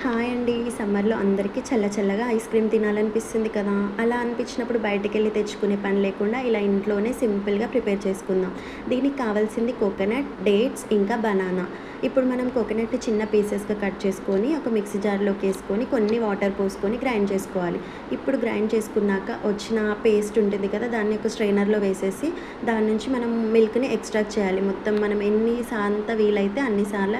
Hi అండి. ఈ సమ్మర్‌లో అందరికీ చల్లగా ఐస్ క్రీమ్ తినాలనిపిస్తుంది కదా! అలా అనిపించినప్పుడు బయటికెళ్ళి తెచ్చుకునే పని లేకుండా ఇలా ఇంట్లోనే సింపుల్‌గా ప్రిపేర్ చేసుకుందాం. దీనికి కావాల్సింది కోకోనట్, డేట్స్ ఇంకా బనానా. ఇప్పుడు మనం కోకోనట్‌ని చిన్న పీసెస్‌గా కట్ చేసుకొని ఒక మిక్సీ జార్‌లోకేసుకొని కొన్ని వాటర్ పోసుకొని గ్రైండ్ చేసుకోవాలి. ఇప్పుడు గ్రైండ్ చేసుకున్నాక వచ్చిన పేస్ట్ ఉంటుంది కదా! దాన్ని ఒక స్ట్రెయినర్‌లో వేసేసి దాని నుంచి మనం మిల్క్‌ని ఎక్స్ట్రాక్ట్ చేయాలి. మొత్తం మనం ఎన్ని సాంత వీలైతే అన్ని సార్ల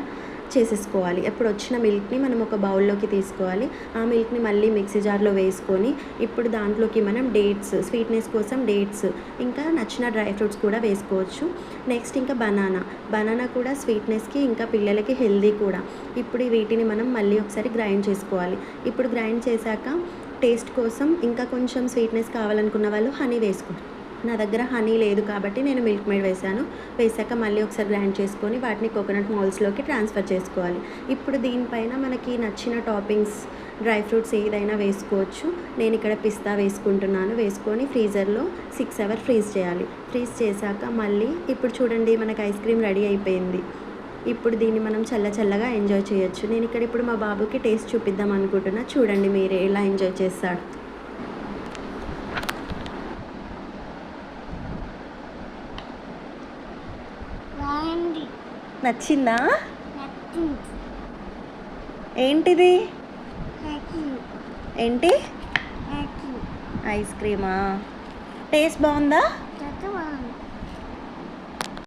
చేసేసుకోవాలి. ఎప్పుడు వచ్చిన మిల్క్‌ని మనం ఒక బౌల్‌లోకి తీసుకోవాలి. ఆ మిల్క్‌ని మళ్ళీ మిక్సీ జార్‌లో వేసుకొని, ఇప్పుడు దాంట్లోకి మనం డేట్స్, స్వీట్‌నెస్ కోసం డేట్స్, ఇంకా నచ్చిన డ్రై ఫ్రూట్స్ కూడా వేసుకోవచ్చు. నెక్స్ట్ ఇంకా బనానా. బనానా కూడా స్వీట్‌నెస్‌కి ఇంకా పిల్లలకి హెల్తీ కూడా. ఇప్పుడు వీటిని మనం మళ్ళీ ఒకసారి గ్రైండ్ చేసుకోవాలి. ఇప్పుడు గ్రైండ్ చేశాక టేస్ట్ కోసం ఇంకా కొంచెం స్వీట్‌నెస్ కావాలనుకున్న వాళ్ళు హనీ వేసుకోండి. నా దగ్గర హనీ లేదు కాబట్టి నేను మిల్క్ మేడ్ వేశాను. వేశాక మళ్ళీ ఒకసారి గ్రైండ్ చేసుకొని వాటిని కోకోనట్ మాల్స్‌లోకి ట్రాన్స్‌ఫర్ చేసుకోవాలి. ఇప్పుడు దీనిపైన మనకి నచ్చిన టాపింగ్స్, డ్రై ఫ్రూట్స్ ఏదైనా వేసుకోవచ్చు. నేనిక్కడ పిస్తా వేసుకుంటున్నాను. వేసుకొని ఫ్రీజర్‌లో 6 అవర్ ఫ్రీజ్ చేయాలి. ఫ్రీజ్ చేశాక మళ్ళీ ఇప్పుడు చూడండి మనకి ఐస్ క్రీమ్ రెడీ అయిపోయింది. ఇప్పుడు దీన్ని మనం చల్లగా ఎంజాయ్ చేయొచ్చు. నేనిక్కడ ఇప్పుడు మా బాబుకి టేస్ట్ చూపిద్దాం అనుకుంటున్నా. చూడండి మీరే ఎలా ఎంజాయ్ చేస్తాడో. బాగుంది. నచ్చిందా? నచ్చింది. ఏంటిది? నచ్చింది. ఏంటి? నచ్చింది. ఐస్ క్రీమా? టేస్ట్ బావుందా? బాగుంది.